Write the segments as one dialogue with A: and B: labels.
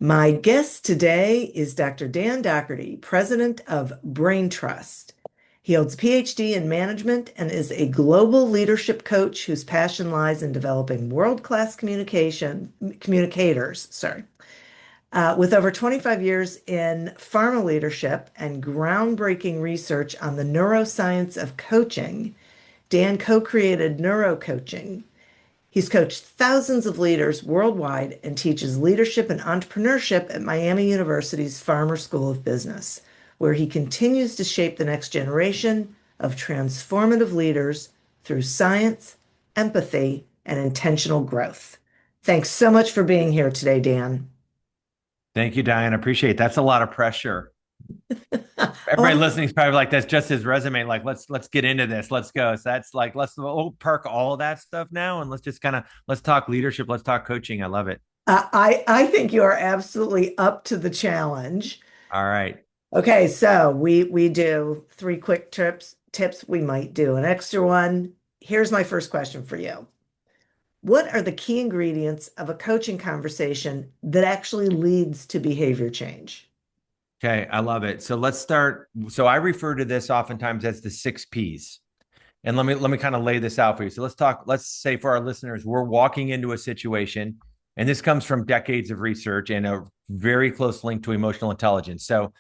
A: My guest today is Dr. Dan Dougherty, president of Brain Trust. He holds a PhD in management and is a global leadership coach whose passion lies in developing world-class communicators, with over 25 years in pharma leadership and groundbreaking research on the neuroscience of coaching. Dan co-created neurocoaching. He's coached thousands of leaders worldwide and teaches leadership and entrepreneurship at Miami University's Farmer School of Business, where he continues to shape the next generation of transformative leaders through science, empathy, and intentional growth. Thanks so much for being here today, Dan.
B: Thank you, Diane. I appreciate it. That's a lot of pressure. Everybody
A: Oh,
B: listening is probably like, that's just his resume. Like, let's get into this. Let's go. So that's like, park all of that stuff now and let's just let's talk leadership. Let's talk coaching. I love it.
A: I think you are absolutely up to the challenge.
B: All right.
A: Okay, so we do three quick tips. We might do an extra one. Here's my first question for you. What are the key ingredients of a coaching conversation that actually leads to behavior change?
B: Okay. I love it. So let's start. So I refer to this oftentimes as the six P's. And let me kind of lay this out for you. So let's say for our listeners, we're walking into a situation, and this comes from decades of research and a very close link to emotional intelligence. So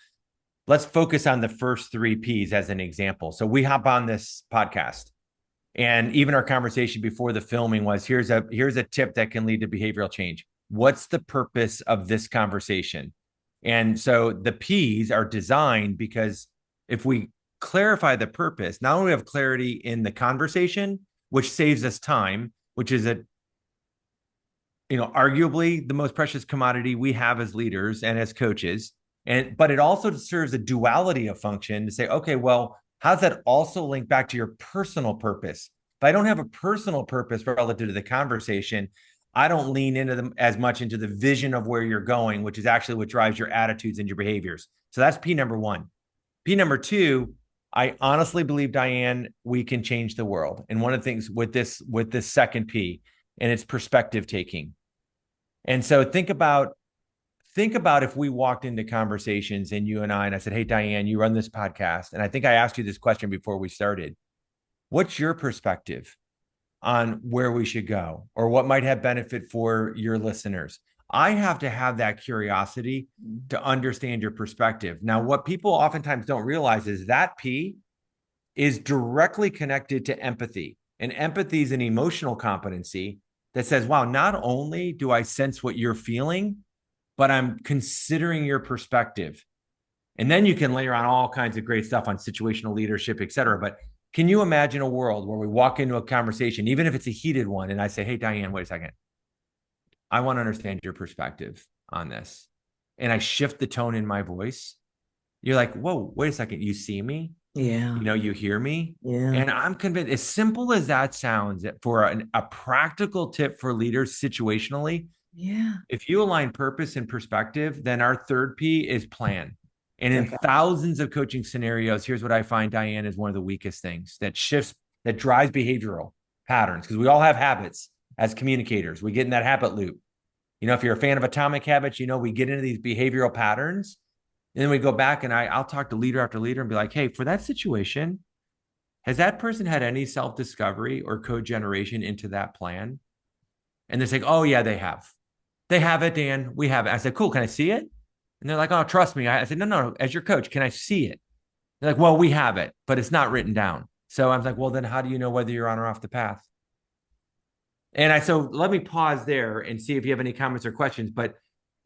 B: let's focus on the first three P's as an example. So we hop on this podcast, and even our conversation before the filming was here's a tip that can lead to behavioral change. What's the purpose of this conversation? And so the P's are designed because if we clarify the purpose, not only we have clarity in the conversation, which saves us time, which is arguably the most precious commodity we have as leaders and as coaches. But it also serves a duality of function to say, okay, well, how does that also link back to your personal purpose? If I don't have a personal purpose relative to the conversation, I don't lean into them as much into the vision of where you're going, which is actually what drives your attitudes and your behaviors. So that's P number one. P number two, I honestly believe, Diane, we can change the world. And one of the things with this second P, and it's perspective taking. And so think about if we walked into conversations and you and I said, hey, Diane, you run this podcast. And I think I asked you this question before we started. What's your perspective on where we should go or what might have benefit for your listeners? I have to have that curiosity to understand your perspective. Now, what people oftentimes don't realize is that P is directly connected to empathy. And empathy is an emotional competency that says, wow, not only do I sense what you're feeling, but I'm considering your perspective. And then you can layer on all kinds of great stuff on situational leadership, et cetera. But can you imagine a world where we walk into a conversation, even if it's a heated one, and I say, hey, Diane, wait a second. I want to understand your perspective on this. And I shift the tone in my voice. You're like, whoa, wait a second. You see me?
A: Yeah,
B: You hear me?
A: yeah,
B: And I'm convinced, as simple as that sounds, for a practical tip for leaders situationally,
A: yeah.
B: if you align purpose and perspective, then our third P is plan. And in
A: Okay.
B: thousands of coaching scenarios, here's what I find, Diane, is one of the weakest things that drives behavioral patterns, because we all have habits as communicators. We get in that habit loop. If you're a fan of atomic habits, we get into these behavioral patterns. And then we go back and I'll talk to leader after leader and be like, hey, for that situation, has that person had any self-discovery or code generation into that plan? And they're saying, oh, yeah, they have. They have it, Dan. We have it. I said, cool. Can I see it? And they're like, oh, trust me. I said, no, no. As your coach, can I see it? They're like, well, we have it, but it's not written down. So I was like, well, then how do you know whether you're on or off the path? So let me pause there and see if you have any comments or questions. But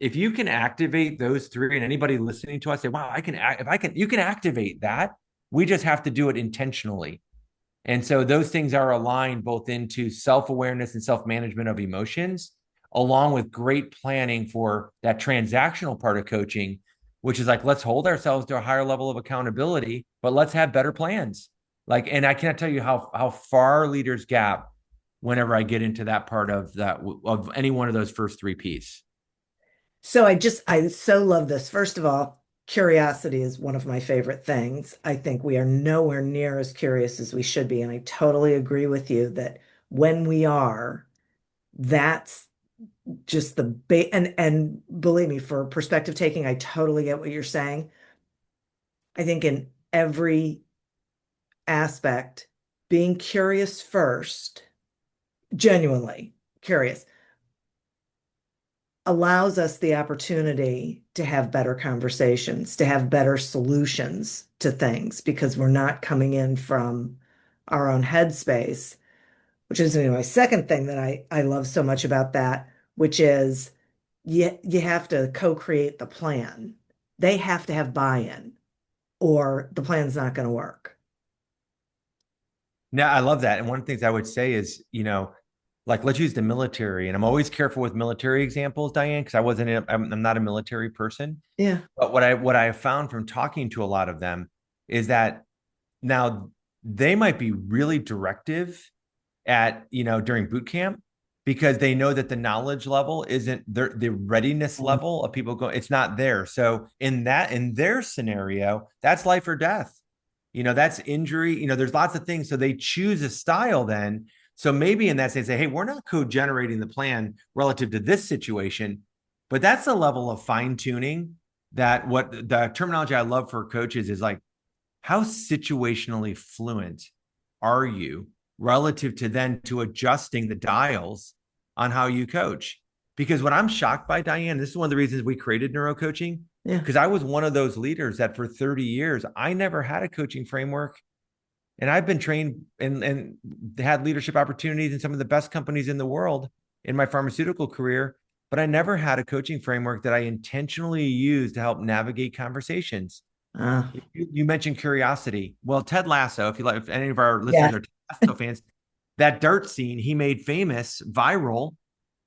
B: if you can activate those three, and anybody listening to us say, wow, you can activate that. We just have to do it intentionally. And so those things are aligned both into self-awareness and self-management of emotions, along with great planning for that transactional part of coaching, which is like, let's hold ourselves to a higher level of accountability, but let's have better plans. And I cannot tell you how far leaders gap whenever I get into that part of any one of those first three P's.
A: I so love this. First of all, curiosity is one of my favorite things. I think we are nowhere near as curious as we should be. And I totally agree with you that when we are, that's just the and believe me, for perspective taking, I totally get what you're saying. I think in every aspect, being curious first, genuinely curious, allows us the opportunity to have better conversations, to have better solutions to things because we're not coming in from our own headspace, which is my second thing that I love so much about that, which is you have to co-create the plan. They have to have buy-in or the plan's not going to work.
B: Now, I love that. And one of the things I would say is, like let's use the military. And I'm always careful with military examples, Diane, because I'm not a military person.
A: Yeah.
B: But what I have found from talking to a lot of them is that now they might be really directive at during boot camp because they know that the knowledge level isn't the readiness level of people go, it's not there. So in their scenario, that's life or death. That's injury. There's lots of things. So they choose a style then. So maybe in that sense, say, hey, we're not code generating the plan relative to this situation, but that's the level of fine tuning that what the terminology I love for coaches is like, how situationally fluent are you relative to then to adjusting the dials on how you coach? Because what I'm shocked by, Diane, this is one of the reasons we created neurocoaching,
A: Yeah.
B: because I was one of those leaders that for 30 years, I never had a coaching framework. And I've been trained and had leadership opportunities in some of the best companies in the world in my pharmaceutical career, but I never had a coaching framework that I intentionally used to help navigate conversations.
A: Uh,
B: You mentioned curiosity. Well, Ted Lasso, if any of our listeners
A: yes.
B: are Ted Lasso fans, that dart scene he made famous, viral,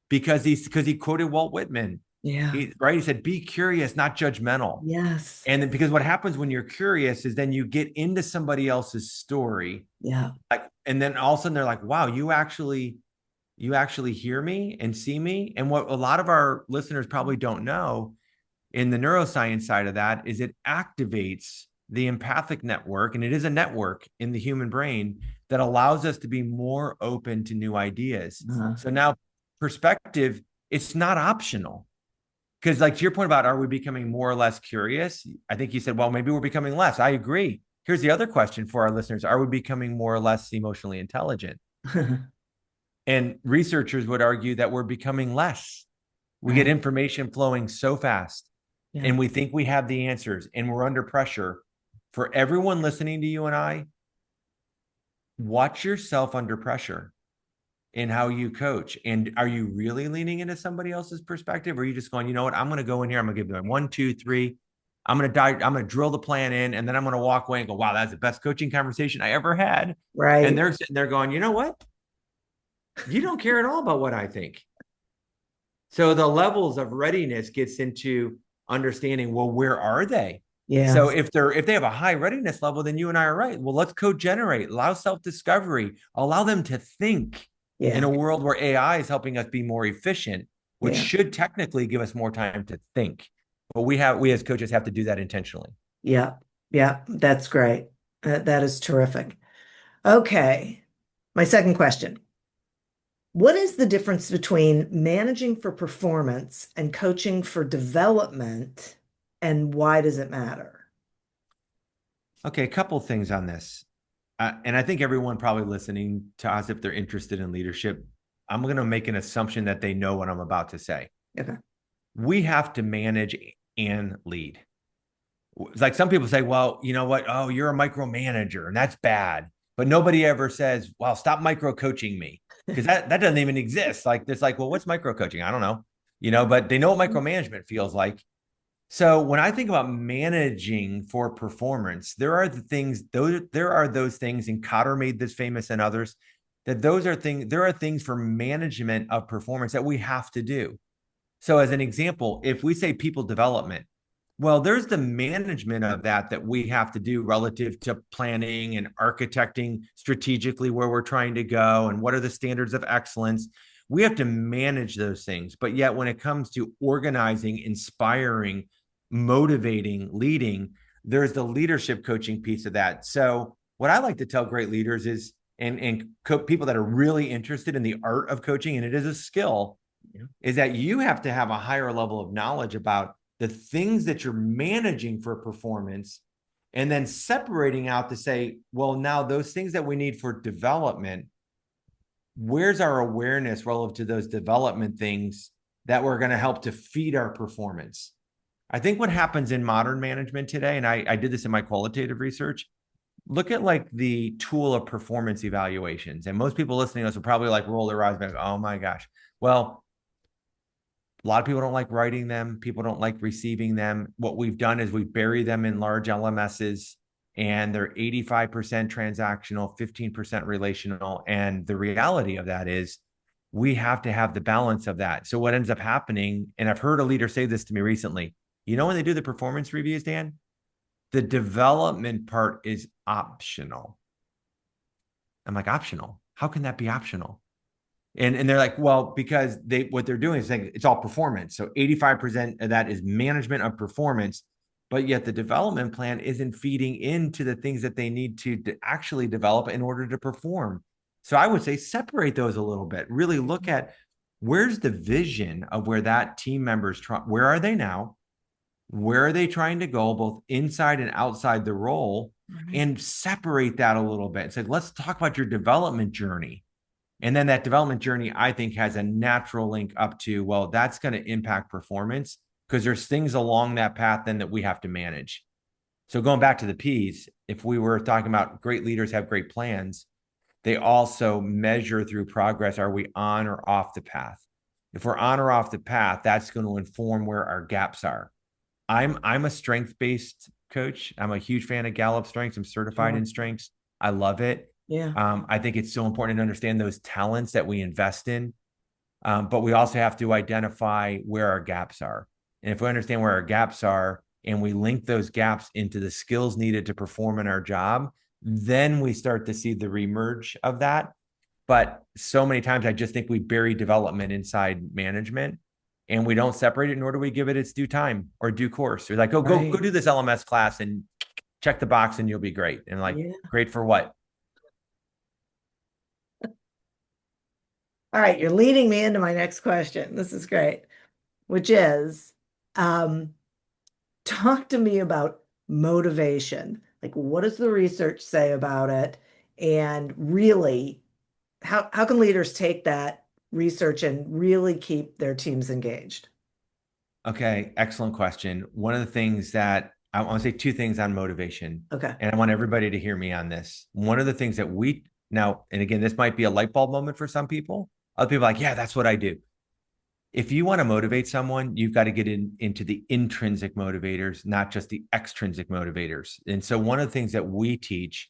B: because he quoted Walt Whitman.
A: Yeah.
B: He said, "Be curious, not judgmental."
A: Yes.
B: And then because what happens when you're curious is then you get into somebody else's story,
A: Yeah.
B: like, and then all of a sudden they're like, "Wow, you actually hear me and see me." And what a lot of our listeners probably don't know in the neuroscience side of that is it activates the empathic network, and it is a network in the human brain that allows us to be more open to new ideas.
A: Uh,
B: So now perspective, it's not optional. Because like to your point about are we becoming more or less curious? I think you said, well, maybe we're becoming less. I agree. Here's the other question for our listeners. Are we becoming more or less emotionally intelligent? And researchers would argue that we're becoming less. We get
A: right.
B: information flowing so fast
A: Yeah.
B: and we think we have the answers and we're under pressure. For everyone listening to you and I, watch yourself under pressure in how you coach. And are you really leaning into somebody else's perspective? Or are you just going, you know what? I'm going to go in here. I'm going to give them 1, 2, 3. I'm going to drill the plan in, and then I'm going to walk away and go, wow, that's the best coaching conversation I ever had. And
A: Right.
B: they're sitting there going, you know what? You don't care at all about what I think. So the levels of readiness gets into understanding, well, where are they? So
A: Yes.
B: if they have a high readiness level, then you and I are right. Well, let's co-generate, allow self-discovery, allow them to think in
A: Yeah.
B: a world where AI is helping us be more efficient, which
A: Yeah.
B: should technically give us more time to think. But we as coaches have to do that intentionally.
A: Yeah. Yeah. That's great. That is terrific. Okay. My second question. What is the difference between managing for performance and coaching for development, and why does it matter?
B: Okay, a couple of things on this. And I think everyone probably listening to us, if they're interested in leadership, I'm going to make an assumption that they know what I'm about to say.
A: Okay.
B: We have to manage and lead. Like some people say, well, you know what? Oh, you're a micromanager and that's bad. But nobody ever says, well, stop micro coaching me because that doesn't even exist. Like, it's like, well, what's micro coaching? I don't know, but they know what micromanagement feels like. So when I think about managing for performance, there are those things, and Cotter made this famous and others, that there are things for management of performance that we have to do. So as an example, if we say people development, well, there's the management of that we have to do relative to planning and architecting strategically where we're trying to go and what are the standards of excellence. We have to manage those things. But yet, when it comes to organizing, inspiring, motivating, leading, there's the leadership coaching piece of that. So, what I like to tell great leaders is, and people that are really interested in the art of coaching, and it is a skill,
A: Yeah.
B: is that you have to have a higher level of knowledge about the things that you're managing for performance, and then separating out to say, well, now those things that we need for development, where's our awareness relative to those development things that we're going to help to feed our performance? I think what happens in modern management today, and I did this in my qualitative research, look at like the tool of performance evaluations. And most people listening to us will probably like roll their eyes and go, oh my gosh. Well, a lot of people don't like writing them. People don't like receiving them. What we've done is we bury them in large LMSs, and they're 85% transactional, 15% relational. And the reality of that is we have to have the balance of that. So what ends up happening, and I've heard a leader say this to me recently, when they do the performance reviews, Dan, the development part is optional. I'm like, optional? How can that be optional? And they're like, well, because what they're doing is saying it's all performance. So 85% of that is management of performance, but yet the development plan isn't feeding into the things that they need to actually develop in order to perform. So I would say separate those a little bit. Really look at where's the vision of where that team members try, where are they now? Where are they trying to go, both inside and outside the role,
A: Right.
B: and separate that a little bit. It's like, let's talk about your development journey. And then that development journey, I think, has a natural link up to, well, that's going to impact performance because there's things along that path then that we have to manage. So going back to the P's, if we were talking about great leaders have great plans, they also measure through progress. Are we on or off the path? If we're on or off the path, that's going to inform where our gaps are. I'm a strength-based coach. I'm a huge fan of Gallup Strengths. I'm certified
A: Sure.
B: in strengths. I love it.
A: Yeah.
B: I think it's so important to understand those talents that we invest in. But we also have to identify where our gaps are. And if we understand where our gaps are and we link those gaps into the skills needed to perform in our job, then we start to see the remerge of that. But so many times I just think we bury development inside management and we don't separate it, nor do we give it its due time or due course. We're like, oh, go
A: Right.
B: do this LMS class and check the box and you'll be great. And like,
A: Yeah.
B: great for what?
A: All right. You're leading me into my next question. This is great, which is, um, talk to me about motivation. Like, what does the research say about it? And really, how can leaders take that research and really keep their teams engaged?
B: Okay, excellent question. One of the things that I want to say two things on motivation,
A: Okay.
B: and I want everybody to hear me on this. One of the things that we now, and again, this might be a light bulb moment for some people. Other people are like, yeah, that's what I do. If you want to motivate someone, you've got to get into the intrinsic motivators, not just the extrinsic motivators. And so one of the things that we teach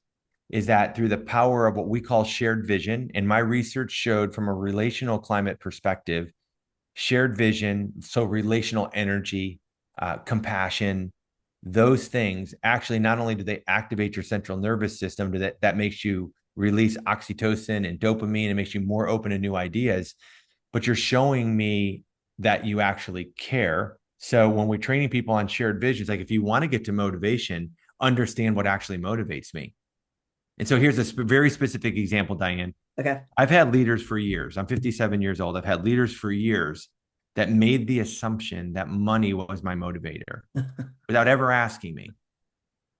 B: is that through the power of what we call shared vision, and my research showed from a relational climate perspective, shared vision, so relational energy, compassion, those things actually not only do they activate your central nervous system, that makes you release oxytocin and dopamine and makes you more open to new ideas, but you're showing me that you actually care. So when we're training people on shared visions, like if you want to get to motivation, understand what actually motivates me. And so here's a very specific example, Diane.
A: Okay.
B: I've had leaders for years. I'm 57 years old. I've had leaders for years that made the assumption that money was my motivator without ever asking me.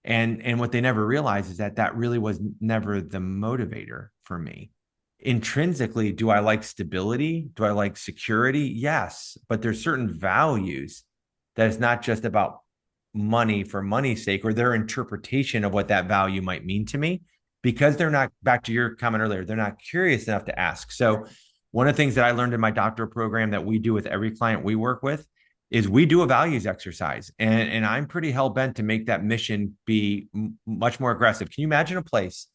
B: And what they never realized is that that really was never the motivator for me. Intrinsically, do I like stability? Do I like security? Yes, but there's certain values that it's not just about money for money's sake or their interpretation of what that value might mean to me because they're not, back to your comment earlier, they're not curious enough to ask. So one of the things that I learned in my doctoral program that we do with every client we work with is we do a values exercise, and I'm pretty hell-bent to make that mission be much more aggressive. Can you imagine a place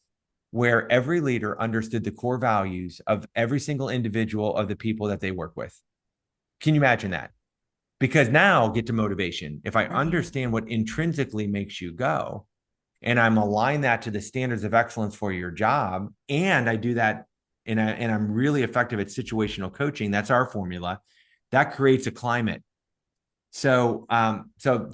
B: where every leader understood the core values of every single individual of the people that they work with? Can you imagine that? Because now get to motivation. If I
A: Right.
B: understand what intrinsically makes you go, and I'm aligned that to the standards of excellence for your job, and I do that, and I'm really effective at situational coaching, that's our formula, that creates a climate. So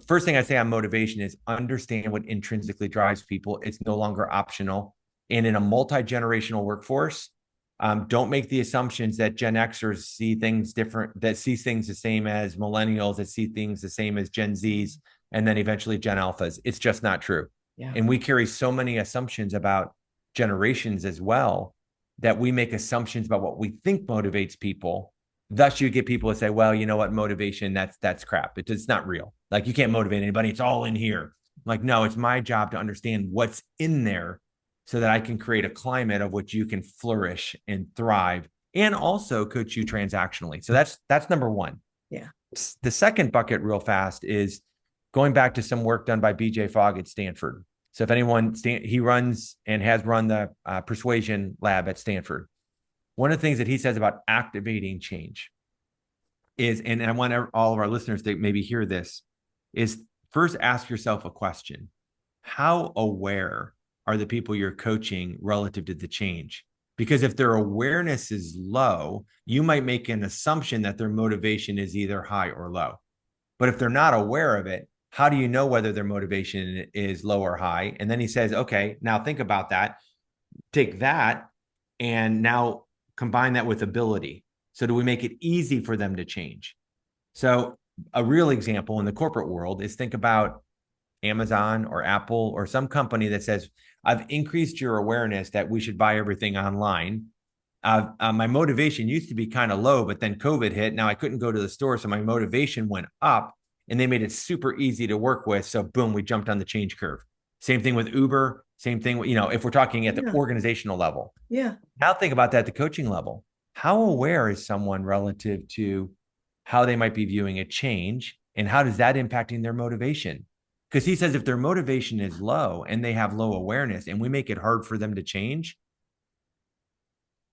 B: first thing I say on motivation is understand what intrinsically drives people. It's no longer optional. And in a multi-generational workforce, Don't make the assumptions that Gen Xers see things different, that see things the same as millennials, that see things the same as Gen Zs, and then eventually Gen Alphas. It's just not true.
A: Yeah.
B: And we carry so many assumptions about generations as well that we make assumptions about what we think motivates people. Thus, you get people to say, well, you know what, motivation, that's crap. It's not real. Like you can't motivate anybody. It's all in here. Like, no, it's my job to understand what's in there so that I can create a climate of which you can flourish and thrive and also coach you transactionally. So that's number one.
A: Yeah.
B: The second bucket real fast is going back to some work done by BJ Fogg at Stanford. So if anyone, he runs and has run the persuasion lab at Stanford. One of the things that he says about activating change is, and I want all of our listeners to maybe hear this, is first ask yourself a question. How aware are the people you're coaching relative to the change? Because if their awareness is low, you might make an assumption that their motivation is either high or low. But if they're not aware of it, how do you know whether their motivation is low or high? And then he says, okay, now think about that. Take that and now combine that with ability. So do we make it easy for them to change? So a real example in the corporate world is think about Amazon or Apple or some company that says, I've increased your awareness that we should buy everything online. My motivation used to be kind of low, but then COVID hit. Now I couldn't go to the store. So my motivation went up and they made it super easy to work with. So boom, we jumped on the change curve. Same thing with Uber. Same thing, if we're talking at the
A: Yeah.
B: organizational level.
A: Yeah.
B: Now think about that at the coaching level. How aware is someone relative to how they might be viewing a change and how does that impacting their motivation? Because he says if their motivation is low and they have low awareness and we make it hard for them to change,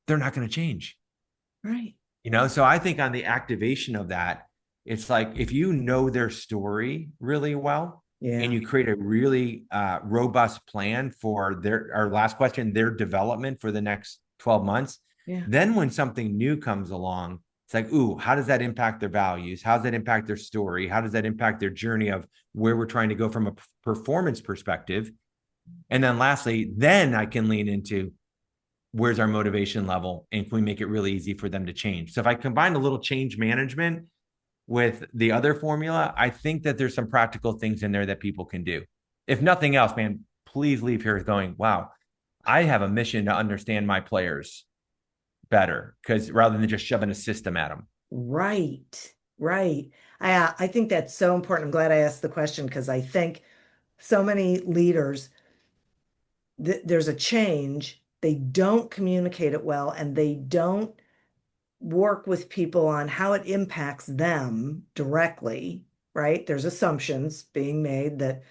B: they're not going to change.
A: Right.
B: So I think on the activation of that, it's like if you know their story really well and
A: Yeah.
B: you create a really robust plan for our last question, their development for the next 12 months,
A: Yeah.
B: then when something new comes along, it's like, ooh, how does that impact their values? How does that impact their story? How does that impact their journey of where we're trying to go from a performance perspective? And then lastly, then I can lean into where's our motivation level and can we make it really easy for them to change? So if I combine a little change management with the other formula, I think that there's some practical things in there that people can do. If nothing else, man, please leave here going, wow, I have a mission to understand my players better because rather than just shoving a system at them.
A: Right. Right. I think that's so important. I'm glad I asked the question because I think so many leaders, there's a change, they don't communicate it well, and they don't work with people on how it impacts them directly, right? There's assumptions being made that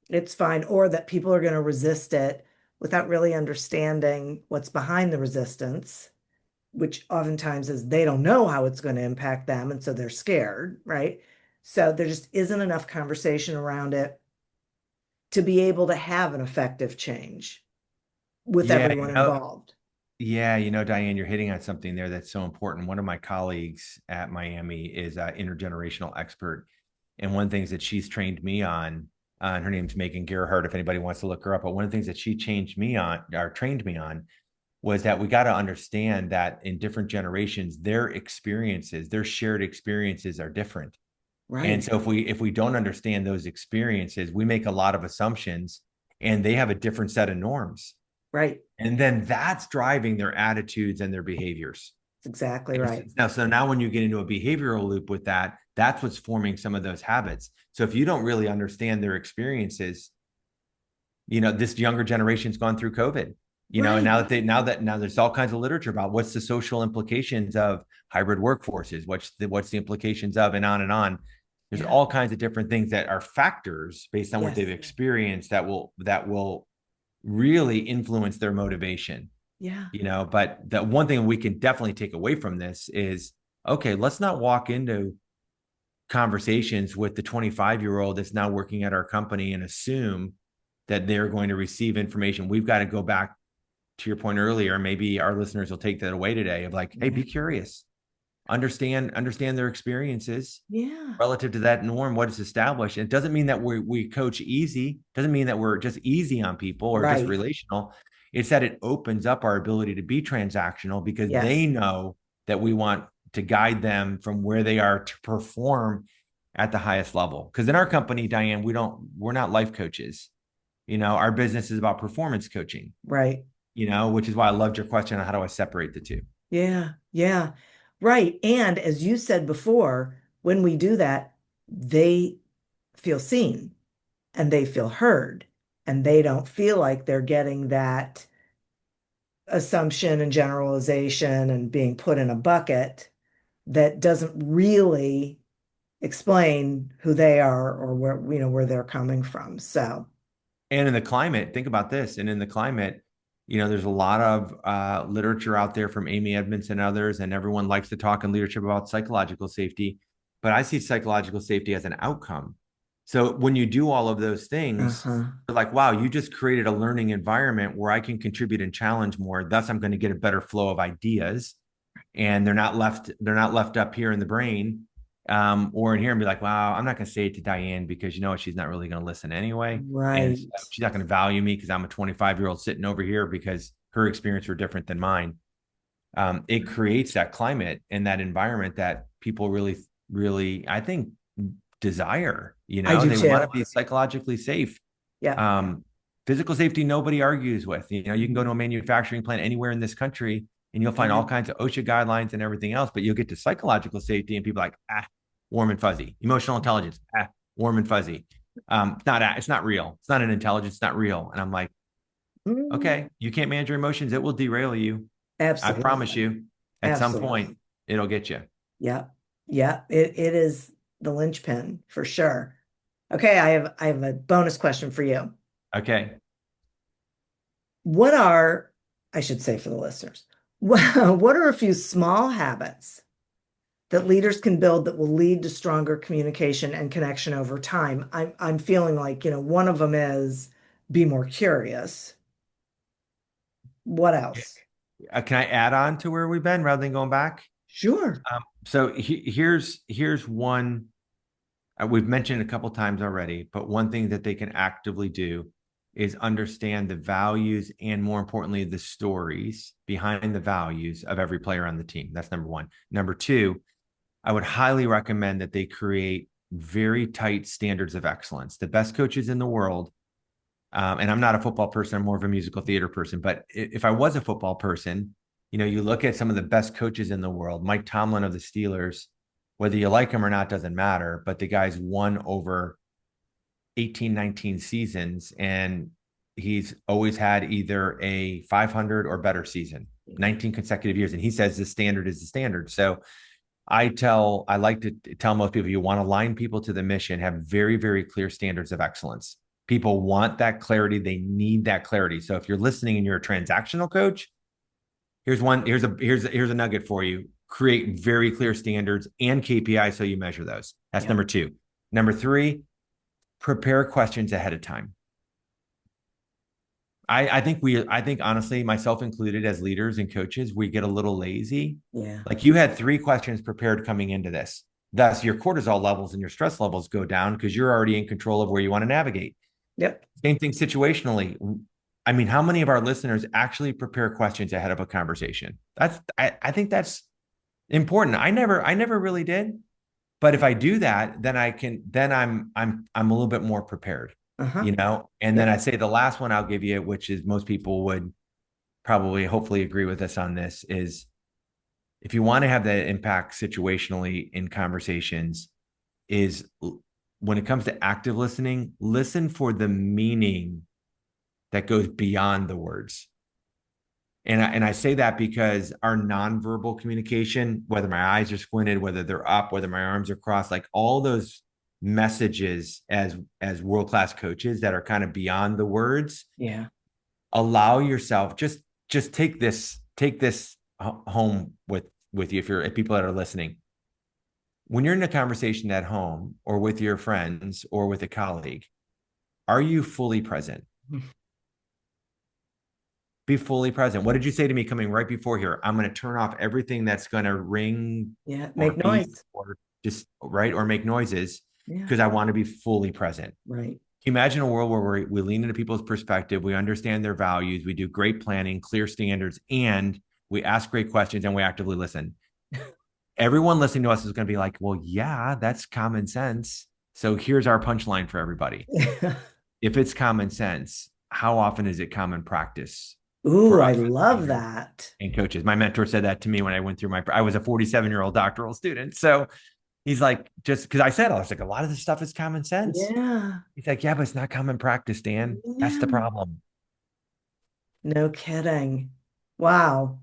A: it's fine or that people are going to resist it without really understanding what's behind the resistance, which oftentimes is they don't know how it's going to impact them. And so they're scared, right? So there just isn't enough conversation around it to be able to have an effective change with
B: Yeah,
A: everyone involved.
B: Diane, you're hitting on something there that's so important. One of my colleagues at Miami is an intergenerational expert. And one of the things that she's trained me on, and her name's Megan Gerhardt, if anybody wants to look her up, but one of the things that she changed me on or trained me on was that we got to understand that in different generations, their experiences, their shared experiences are different. And
A: Right,
B: so if we don't understand those experiences, we make a lot of assumptions and they have a different set of norms.
A: right.
B: And then that's driving their attitudes and their behaviors.
A: That's exactly right.
B: So now when you get into a behavioral loop with that, that's what's forming some of those habits. So if you don't really understand their experiences, this younger generation's gone through COVID, and
A: Right.
B: now there's all kinds of literature about what's the social implications of hybrid workforces, what's the implications of, and on and on. There's
A: Yeah.
B: all kinds of different things that are factors based on what
A: Yes.
B: they've experienced that will really influence their motivation.
A: Yeah.
B: But the one thing we can definitely take away from this is, okay, let's not walk into conversations with the 25-year-old that's now working at our company and assume that they're going to receive information. We've got to go back to your point earlier. Maybe our listeners will take that away today of like, hey,
A: Yeah.
B: be curious, understand their experiences
A: Yeah.
B: relative to that norm, what is established. It doesn't mean that we coach easy. Doesn't mean that we're just easy on people or just
A: Right.
B: relational. It's that it opens up our ability to be transactional because they
A: Yes.
B: know that we want to guide them from where they are to perform at the highest level. Because in our company, Diane, we're not life coaches. Our business is about performance coaching,
A: Right.
B: which is why I loved your question on how do I separate the two.
A: Yeah. Yeah. Right. And as you said before, when we do that, they feel seen and they feel heard and they don't feel like they're getting that assumption and generalization and being put in a bucket that doesn't really explain who they are or where they're coming from. So,
B: And in the climate, think about this. And in the climate, there's a lot of literature out there from Amy Edmondson and others, and everyone likes to talk in leadership about psychological safety. But I see psychological safety as an outcome. So when you do all of those things,
A: uh-huh.
B: you're like, wow, you just created a learning environment where I can contribute and challenge more. Thus, I'm going to get a better flow of ideas, and they're not left up here in the brain or in here and be like, wow, I'm not going to say it to Diane because you know what, she's not really going to listen anyway. And
A: Right.
B: she's not going to value me because I'm a 25-year-old sitting over here because her experience were different than mine. It creates that climate and that environment that people really, really, I think, desire.
A: I do
B: They want to
A: too.
B: be psychologically safe.
A: Yeah.
B: Um, Physical safety, nobody argues with. You can go to a manufacturing plant anywhere in this country and you'll find all
A: And
B: kinds of OSHA guidelines and everything else, but you'll get to psychological safety and people are like, warm and fuzzy. Emotional intelligence, warm and fuzzy. It's not real. It's not an intelligence. It's not real. And I'm like,
A: mm,
B: okay, you can't manage your emotions. It will derail you. I promise
A: absolutely.
B: you, at some
A: Absolutely.
B: point, it'll get you.
A: Yeah. Yeah. It is the linchpin for sure. Okay, I have a bonus question for you.
B: Okay.
A: What are, I should say for the listeners, what are a few small habits that leaders can build that will lead to stronger communication and connection over time? I'm feeling like, one of them is be more curious. What else?
B: Can I add on to where we've been rather than going back?
A: Sure.
B: So here's one we've mentioned a couple times already, but one thing that they can actively do is understand the values and more importantly, the stories behind the values of every player on the team. That's number one. Number two, I would highly recommend that they create very tight standards of excellence. The best coaches in the world, and I'm not a football person, I'm more of a musical theater person, but if I was a football person, you look at some of the best coaches in the world, Mike Tomlin of the Steelers, whether you like him or not doesn't matter, but the guy's won over 18, 19 seasons, and he's always had either a 500 or better season, 19 consecutive years. And he says the standard is the standard. So I like to tell most people, you want to align people to the mission, have very, very clear standards of excellence. People want that clarity. They need that clarity. So if you're listening and you're a transactional coach, here's a nugget for you. Create very clear standards and KPIs so you measure those. That's
A: Yeah.
B: number two. Number three, prepare questions ahead of time. I think honestly, myself included as leaders and coaches, we get a little lazy.
A: Yeah.
B: Like you had three questions prepared coming into this. Thus, your cortisol levels and your stress levels go down because you're already in control of where you want to navigate.
A: Yep.
B: Same thing situationally. I mean, how many of our listeners actually prepare questions ahead of a conversation? I think that's important. I never really did. But if I do that, then I'm a little bit more prepared,
A: Uh-huh.
B: And then
A: Yep.
B: I say the last one I'll give you, which is most people would probably hopefully agree with us on this, is if you want to have that impact situationally in conversations, is when it comes to active listening, listen for the meaning that goes beyond the words. And I say that because our nonverbal communication, whether my eyes are squinted, whether they're up, whether my arms are crossed, like all those messages as world-class coaches that are kind of beyond the words,
A: Yeah.
B: allow yourself just take this home with you if people that are listening. When you're in a conversation at home or with your friends or with a colleague, are you fully present? Be fully present. What did you say to me coming right before here? I'm going to turn off everything that's going to ring
A: Yeah.
B: or
A: Make
B: beep
A: noise.
B: or just right or make noises
A: Yeah.
B: because I want to be fully present.
A: Right.
B: Imagine a world where we lean into people's perspective, we understand their values, we do great planning, clear standards, and we ask great questions and we actively listen. Everyone listening to us is going to be like, well, yeah, that's common sense. So here's our punchline for everybody. If it's common sense, how often is it common practice
A: Ooh,
B: for
A: I
B: us as
A: love
B: leaders
A: that.
B: and coaches? My mentor said that to me when I went through I was a 47-year-old doctoral student. So he's like, just because I was like, a lot of this stuff is common sense.
A: Yeah.
B: He's like, yeah, but it's not common practice, Dan. That's the
A: Yeah.
B: problem.
A: No kidding. Wow.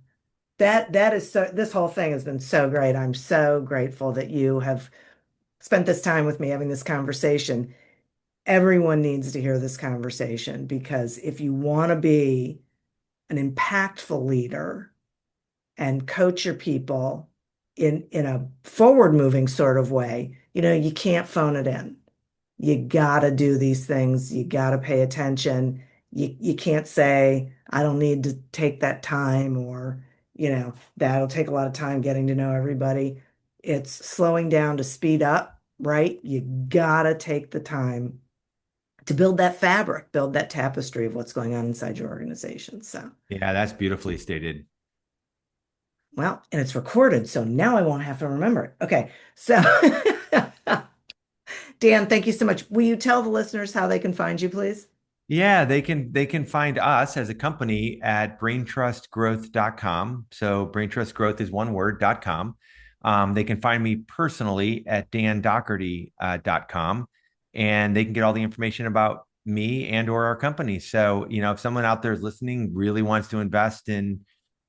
A: That is so, this whole thing has been so great. I'm so grateful that you have spent this time with me having this conversation. Everyone needs to hear this conversation because if you want to be an impactful leader and coach your people in a forward moving sort of way, you can't phone it in. You gotta do these things. You gotta pay attention. You can't say, I don't need to take that time, or, that'll take a lot of time getting to know everybody. It's slowing down to speed up, right? You gotta take the time to build that fabric, build that tapestry of what's going on inside your organization. So,
B: Yeah, that's beautifully stated.
A: well, and it's recorded, so now I won't have to remember it. Okay, so Dan, thank you so much. Will you tell the listeners how they can find you, please?
B: Yeah, they can find us as a company at braintrustgrowth.com. So braintrustgrowth is one word.com. They can find me personally at dandocherty.com, and they can get all the information about me and or our company. So, if someone out there is listening, really wants to invest in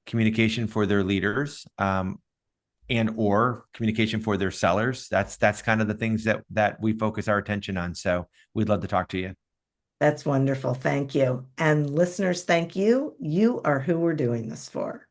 B: communication for their leaders, and or communication for their sellers, that's kind of the things that we focus our attention on. So we'd love to talk to you.
A: That's wonderful. Thank you. And listeners, thank you. You are who we're doing this for.